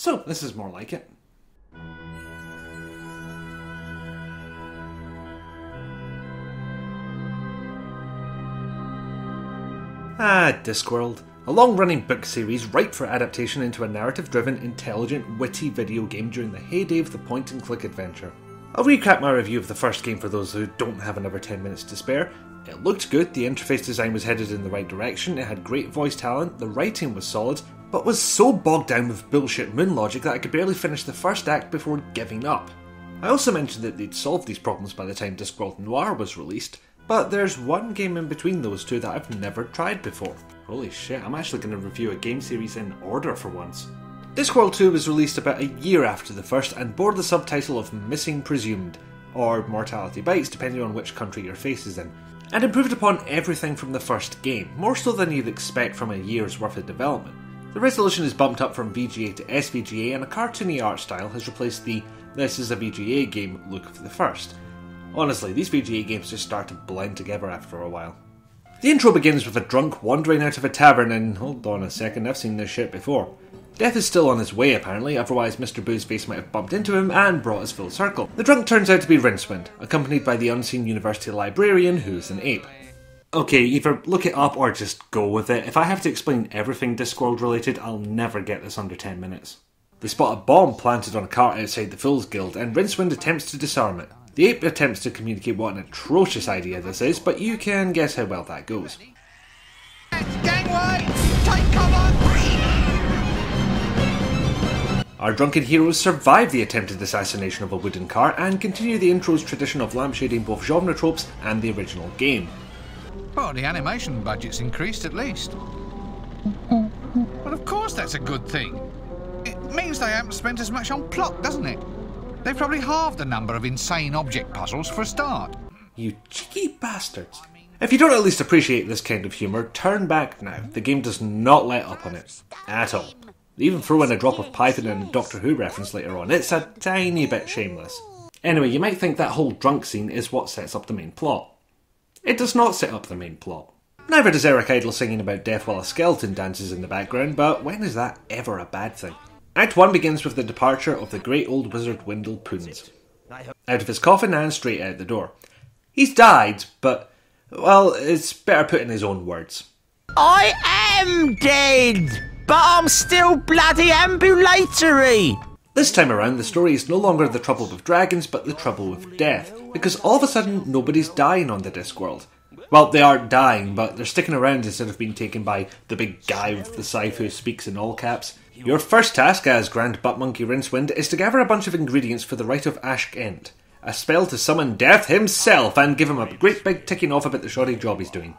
So this is more like it. Discworld. A long-running book series ripe for adaptation into a narrative-driven, intelligent, witty video game during the heyday of the point-and-click adventure. I'll recap my review of the first game for those who don't have another 10 minutes to spare. It looked good, the interface design was headed in the right direction, it had great voice talent, the writing was solid, but was so bogged down with bullshit moon logic that I could barely finish the first act before giving up. I also mentioned that they'd solved these problems by the time Discworld Noir was released, but there's one game in between those two that I've never tried before. Holy shit, I'm actually going to review a game series in order for once. Discworld 2 was released about a year after the first and bore the subtitle of Missing Presumed, or Mortality Bytes depending on which country your face is in, and improved upon everything from the first game, more so than you'd expect from a year's worth of development. The resolution is bumped up from VGA to SVGA and a cartoony art style has replaced the "this is a VGA game" look of the first. Honestly, these VGA games just start to blend together after a while. The intro begins with a drunk wandering out of a tavern and, hold on a second, I've seen this shit before. Death is still on his way apparently, otherwise Mr. Boo's face might have bumped into him and brought us full circle. The drunk turns out to be Rincewind, accompanied by the unseen university librarian who's an ape. Okay, either look it up or just go with it. If I have to explain everything Discworld related, I'll never get this under 10 minutes. They spot a bomb planted on a cart outside the Fools Guild and Rincewind attempts to disarm it. The ape attempts to communicate what an atrocious idea this is, but you can guess how well that goes. Gangway! Take cover! Our drunken heroes survive the attempted assassination of a wooden cart and continue the intro's tradition of lampshading both genre tropes and the original game. Well, the animation budget's increased at least. Well, of course that's a good thing. It means they haven't spent as much on plot, doesn't it? They've probably halved the number of insane object puzzles for a start. You cheeky bastards. If you don't at least appreciate this kind of humour, turn back now. The game does not let up on it. At all. They even throw in a drop of Python and a Doctor Who reference later on. It's a tiny bit shameless. Anyway, you might think that whole drunk scene is what sets up the main plot. It does not set up the main plot. Neither does Eric Idle singing about death while a skeleton dances in the background, but when is that ever a bad thing? Act 1 begins with the departure of the great old wizard Wendell Poons. Out of his coffin and straight out the door. He's died, but, well, it's better put in his own words. I am dead, but I'm still bloody ambulatory. This time around, the story is no longer the trouble with dragons, but the trouble with death, because all of a sudden, nobody's dying on the Discworld. Well, they are dying, but they're sticking around instead of being taken by the big guy with the scythe who speaks in all caps. Your first task as Grand Butt Monkey Rincewind is to gather a bunch of ingredients for the Rite of Ashk End, a spell to summon Death himself and give him a great big ticking off about the shoddy job he's doing.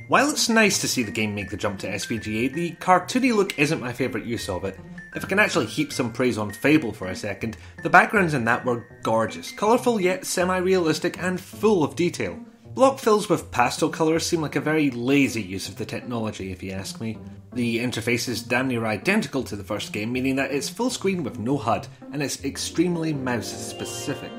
While it's nice to see the game make the jump to SVGA, the cartoony look isn't my favourite use of it. If I can actually heap some praise on Fable for a second, the backgrounds in that were gorgeous, colourful yet semi-realistic and full of detail. Block fills with pastel colours seem like a very lazy use of the technology if you ask me. The interface is damn near identical to the first game, meaning that it's full screen with no HUD, and it's extremely mouse specific.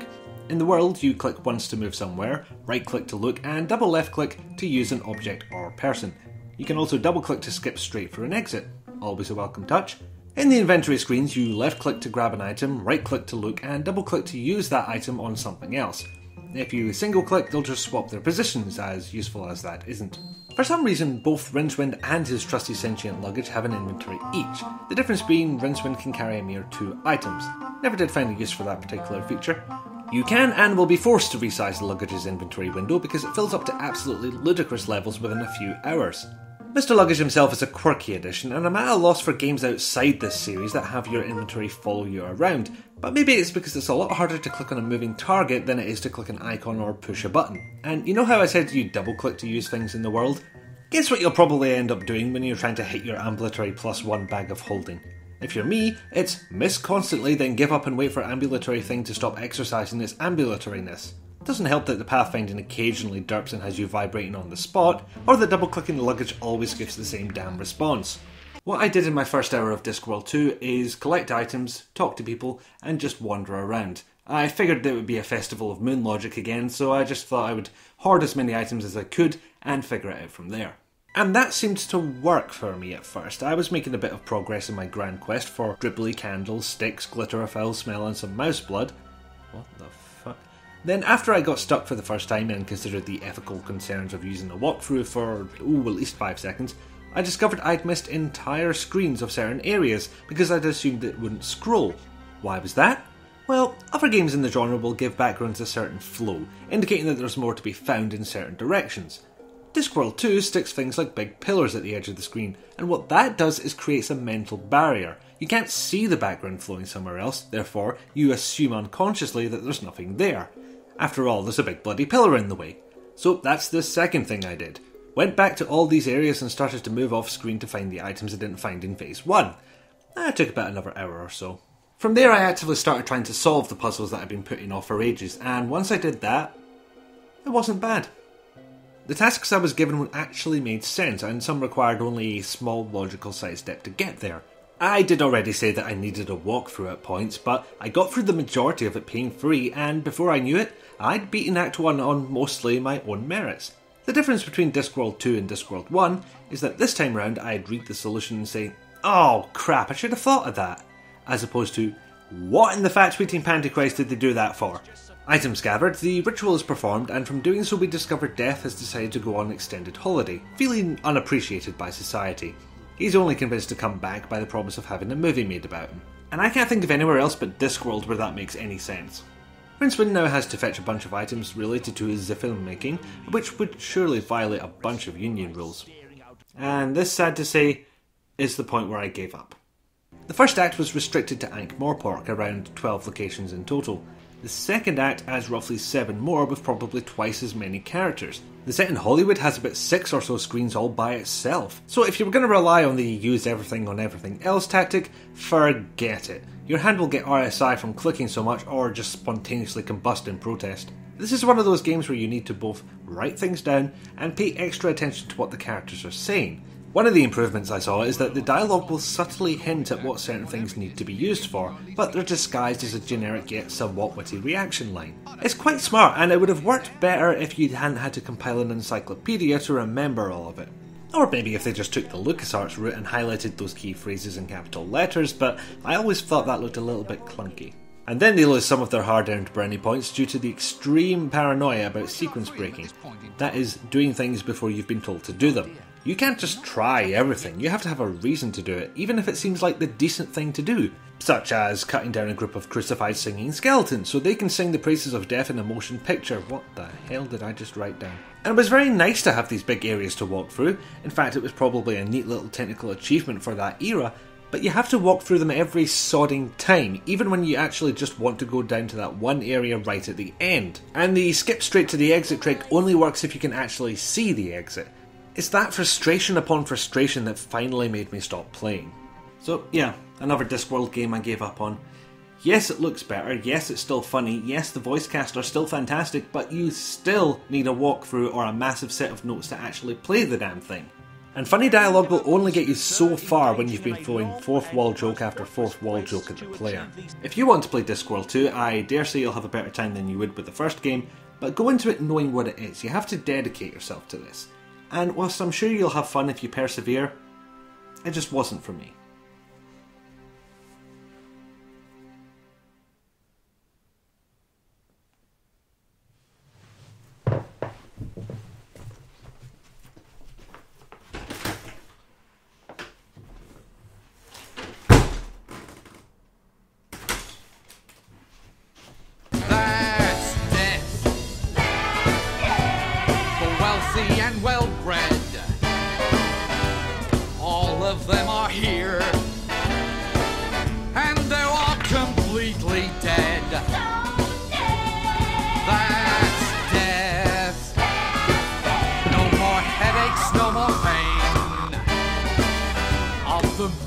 In the world, you click once to move somewhere, right click to look, and double left click to use an object or person. You can also double click to skip straight for an exit, always a welcome touch. In the inventory screens, you left click to grab an item, right click to look, and double click to use that item on something else. If you single click, they'll just swap their positions, as useful as that isn't. For some reason, both Rincewind and his trusty sentient luggage have an inventory each, the difference being Rincewind can carry a mere 2 items. Never did find a use for that particular feature. You can and will be forced to resize the luggage's inventory window because it fills up to absolutely ludicrous levels within a few hours. Mr. Luggage himself is a quirky addition, and I'm at a loss for games outside this series that have your inventory follow you around, but maybe it's because it's a lot harder to click on a moving target than it is to click an icon or push a button. And you know how I said you double click to use things in the world? Guess what you'll probably end up doing when you're trying to hit your ambulatory +1 bag of holding. If you're me, it's miss constantly then give up and wait for ambulatory thing to stop exercising its ambulatoriness. It doesn't help that the pathfinding occasionally derps and has you vibrating on the spot, or that double clicking the luggage always gives the same damn response. What I did in my first hour of Discworld 2 is collect items, talk to people, and just wander around. I figured that it would be a festival of moon logic again, so I just thought I would hoard as many items as I could and figure it out from there. And that seemed to work for me at first. I was making a bit of progress in my grand quest for dribbly candles, sticks, glitter, a foul smell and some mouse blood. What the fuck? Then after I got stuck for the first time and considered the ethical concerns of using a walkthrough for, at least 5 seconds, I discovered I'd missed entire screens of certain areas because I'd assumed it wouldn't scroll. Why was that? Well, other games in the genre will give backgrounds a certain flow, indicating that there's more to be found in certain directions. Discworld 2 sticks things like big pillars at the edge of the screen, and what that does is creates a mental barrier. You can't see the background flowing somewhere else, therefore you assume unconsciously that there's nothing there. After all, there's a big bloody pillar in the way. So that's the second thing I did. Went back to all these areas and started to move off screen to find the items I didn't find in Phase 1. That took about another hour or so. From there I actively started trying to solve the puzzles that I'd been putting off for ages, and once I did that, it wasn't bad. The tasks I was given actually made sense, and some required only a small logical sidestep to get there. I did already say that I needed a walkthrough at points, but I got through the majority of it pain-free, and before I knew it, I'd beaten Act 1 on mostly my own merits. The difference between Discworld 2 and Discworld 1 is that this time round I'd read the solution and say, "Oh crap, I should have thought of that," as opposed to, "What in the fat-tweeting Pantychrist did they do that for?" Items gathered, the ritual is performed, and from doing so we discover Death has decided to go on an extended holiday, feeling unappreciated by society. He's only convinced to come back by the promise of having a movie made about him. And I can't think of anywhere else but Discworld where that makes any sense. Rincewind now has to fetch a bunch of items related to his filmmaking, which would surely violate a bunch of union rules. And this, sad to say, is the point where I gave up. The first act was restricted to Ankh-Morpork, around 12 locations in total. The second act adds roughly 7 more with probably twice as many characters. The set in Hollywood has about 6 or so screens all by itself. So if you were going to rely on the use everything on everything else tactic, forget it. Your hand will get RSI from clicking so much or just spontaneously combust in protest. This is one of those games where you need to both write things down and pay extra attention to what the characters are saying. One of the improvements I saw is that the dialogue will subtly hint at what certain things need to be used for, but they're disguised as a generic yet somewhat witty reaction line. It's quite smart, and it would have worked better if you hadn't had to compile an encyclopedia to remember all of it. Or maybe if they just took the LucasArts route and highlighted those key phrases in capital letters, but I always thought that looked a little bit clunky. And then they lose some of their hard-earned brownie points due to the extreme paranoia about sequence breaking. That is, doing things before you've been told to do them. You can't just try everything, you have to have a reason to do it, even if it seems like the decent thing to do. Such as cutting down a group of crucified singing skeletons so they can sing the praises of death in a motion picture. What the hell did I just write down? And it was very nice to have these big areas to walk through. In fact, it was probably a neat little technical achievement for that era, but you have to walk through them every sodding time, even when you actually just want to go down to that one area right at the end. And the skip straight to the exit trick only works if you can actually see the exit. It's that frustration upon frustration that finally made me stop playing. So yeah, another Discworld game I gave up on. Yes, it looks better, yes, it's still funny, yes, the voice cast are still fantastic, but you still need a walkthrough or a massive set of notes to actually play the damn thing. And funny dialogue will only get you so far when you've been throwing fourth wall joke after fourth wall joke at the player. If you want to play Discworld 2, I dare say you'll have a better time than you would with the first game, but go into it knowing what it is. You have to dedicate yourself to this. And whilst I'm sure you'll have fun if you persevere, it just wasn't for me.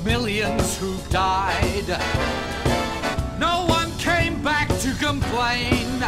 Millions who died, no one came back to complain.